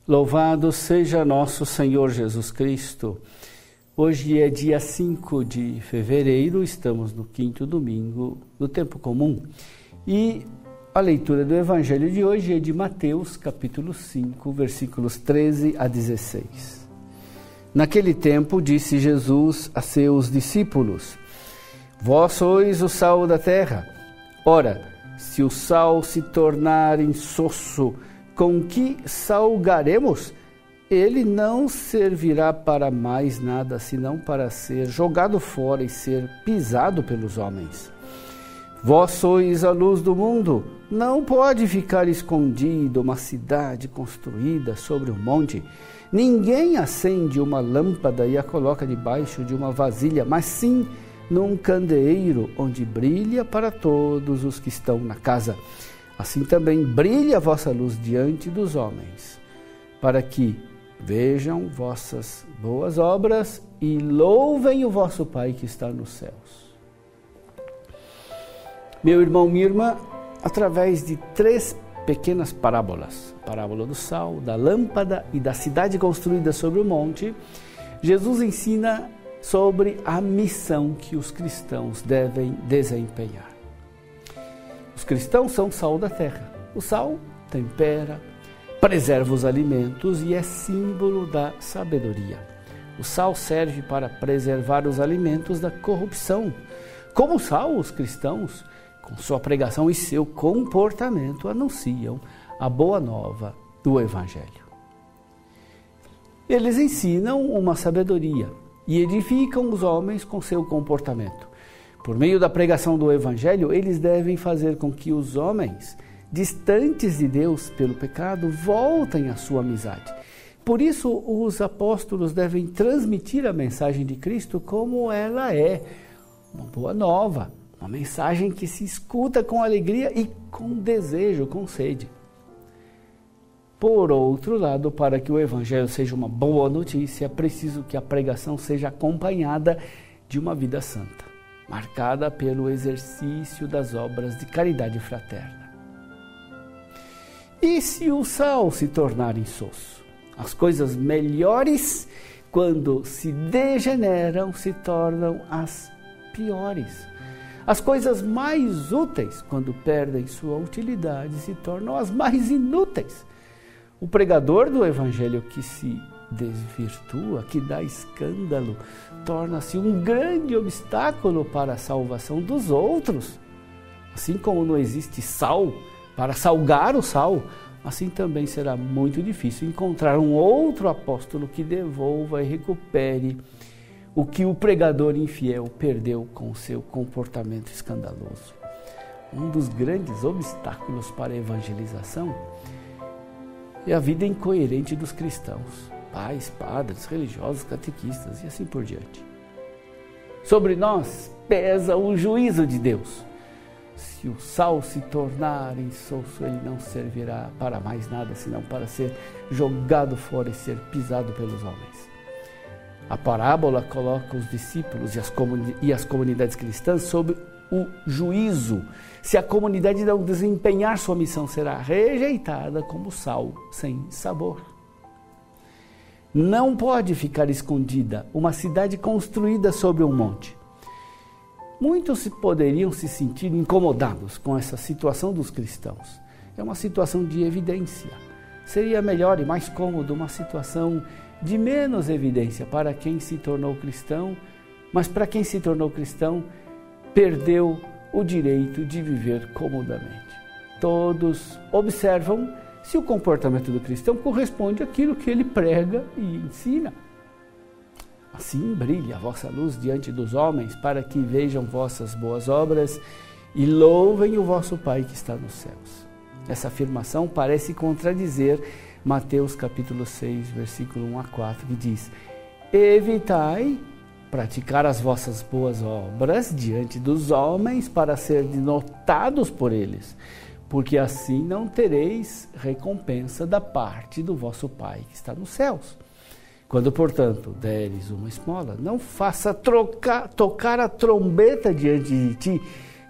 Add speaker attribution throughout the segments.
Speaker 1: Louvado seja nosso Senhor Jesus Cristo. Hoje é dia 5 de fevereiro, estamos no 5º domingo do tempo comum. E a leitura do Evangelho de hoje é de Mateus, capítulo 5, versículos 13 a 16. Naquele tempo disse Jesus a seus discípulos: Vós sois o sal da terra. Ora, se o sal se tornar insosso, com que salgaremos? Ele não servirá para mais nada, senão para ser jogado fora e ser pisado pelos homens. Vós sois a luz do mundo. Não pode ficar escondida uma cidade construída sobre um monte. Ninguém acende uma lâmpada e a coloca debaixo de uma vasilha, mas sim num candeeiro, onde brilha para todos os que estão na casa. Assim também brilha a vossa luz diante dos homens, para que vejam vossas boas obras e louvem o vosso Pai que está nos céus. Meu irmão, minha irmã, através de 3 pequenas parábolas, a parábola do sal, da lâmpada e da cidade construída sobre o monte, Jesus ensina sobre a missão que os cristãos devem desempenhar. Os cristãos são sal da terra. O sal tempera, preserva os alimentos e é símbolo da sabedoria. O sal serve para preservar os alimentos da corrupção. Como sal, os cristãos, com sua pregação e seu comportamento, anunciam a boa nova do Evangelho. Eles ensinam uma sabedoria e edificam os homens com seu comportamento. Por meio da pregação do Evangelho, eles devem fazer com que os homens, distantes de Deus pelo pecado, voltem à sua amizade. Por isso, os apóstolos devem transmitir a mensagem de Cristo como ela é, uma boa nova, uma mensagem que se escuta com alegria e com desejo, com sede. Por outro lado, para que o Evangelho seja uma boa notícia, é preciso que a pregação seja acompanhada de uma vida santa, marcada pelo exercício das obras de caridade fraterna. E se o sal se tornar insosso? As coisas melhores, quando se degeneram, se tornam as piores. As coisas mais úteis, quando perdem sua utilidade, se tornam as mais inúteis. O pregador do Evangelho que se desvirtua, que dá escândalo, torna-se um grande obstáculo para a salvação dos outros. Assim como não existe sal para salgar o sal, assim também será muito difícil encontrar um outro apóstolo que devolva e recupere o que o pregador infiel perdeu com seu comportamento escandaloso. Um dos grandes obstáculos para a evangelização é a vida incoerente dos cristãos, pais, padres, religiosos, catequistas e assim por diante. Sobre nós pesa o juízo de Deus. Se o sal se tornar insosso, ele não servirá para mais nada, senão para ser jogado fora e ser pisado pelos homens. A parábola coloca os discípulos e as comunidades cristãs sob o juízo. Se a comunidade não desempenhar sua missão, será rejeitada como sal sem sabor. Não pode ficar escondida uma cidade construída sobre um monte. Muitos poderiam se sentir incomodados com essa situação dos cristãos. É uma situação de evidência. Seria melhor e mais cômodo uma situação de menos evidência para quem se tornou cristão, mas para quem se tornou cristão, perdeu o direito de viver comodamente. Todos observam se o comportamento do cristão corresponde àquilo que ele prega e ensina. Assim brilha a vossa luz diante dos homens, para que vejam vossas boas obras e louvem o vosso Pai que está nos céus. Essa afirmação parece contradizer Mateus capítulo 6, versículo 1 a 4, que diz: evitai praticar as vossas boas obras diante dos homens para serem notados por eles, porque assim não tereis recompensa da parte do vosso Pai que está nos céus. Quando, portanto, deres uma esmola, não faça tocar a trombeta diante de ti,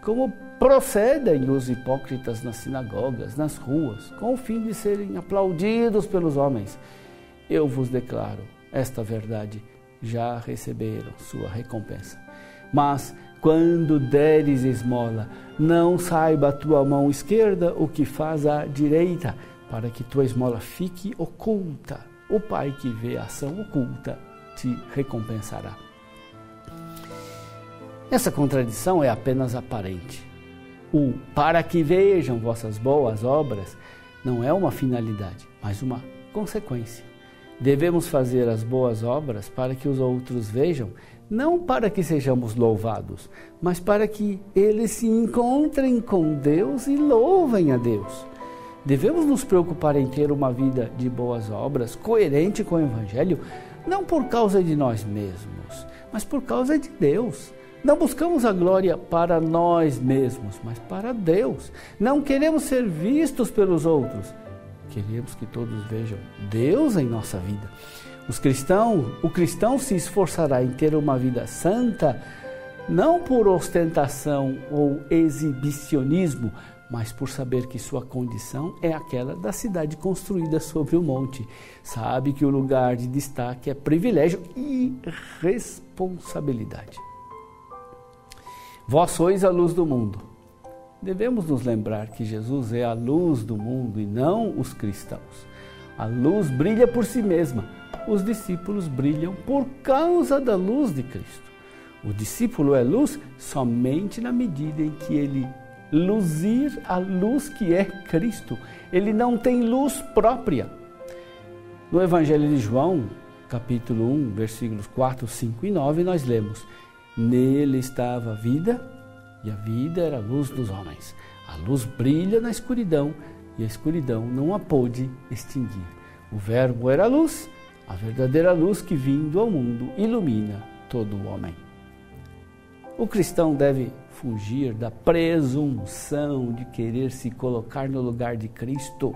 Speaker 1: como procedem os hipócritas nas sinagogas, nas ruas, com o fim de serem aplaudidos pelos homens. Eu vos declaro esta verdade, já receberam sua recompensa. Mas quando deres esmola, não saiba a tua mão esquerda o que faz a direita, para que tua esmola fique oculta. O Pai que vê a ação oculta te recompensará. Essa contradição é apenas aparente. O para que vejam vossas boas obras não é uma finalidade, mas uma consequência. Devemos fazer as boas obras para que os outros vejam, não para que sejamos louvados, mas para que eles se encontrem com Deus e louvem a Deus. Devemos nos preocupar em ter uma vida de boas obras, coerente com o Evangelho, não por causa de nós mesmos, mas por causa de Deus. Não buscamos a glória para nós mesmos, mas para Deus. Não queremos ser vistos pelos outros. Queremos que todos vejam Deus em nossa vida. O cristão se esforçará em ter uma vida santa, não por ostentação ou exibicionismo, mas por saber que sua condição é aquela da cidade construída sobre o monte. Sabe que o lugar de destaque é privilégio e responsabilidade. Vós sois a luz do mundo. Devemos nos lembrar que Jesus é a luz do mundo e não os cristãos. A luz brilha por si mesma. Os discípulos brilham por causa da luz de Cristo. O discípulo é luz somente na medida em que ele luzir a luz que é Cristo. Ele não tem luz própria. No Evangelho de João, capítulo 1, versículos 4, 5 e 9, nós lemos: nele estava a vida, e a vida era a luz dos homens. A luz brilha na escuridão, e a escuridão não a pôde extinguir. O Verbo era a luz, a verdadeira luz que, vindo ao mundo, ilumina todo o homem. O cristão deve fugir da presunção de querer se colocar no lugar de Cristo.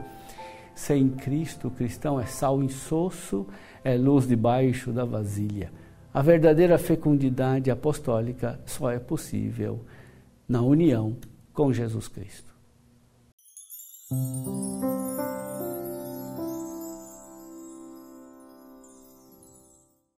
Speaker 1: Sem Cristo, o cristão é sal insosso, é luz debaixo da vasilha. A verdadeira fecundidade apostólica só é possível na união com Jesus Cristo.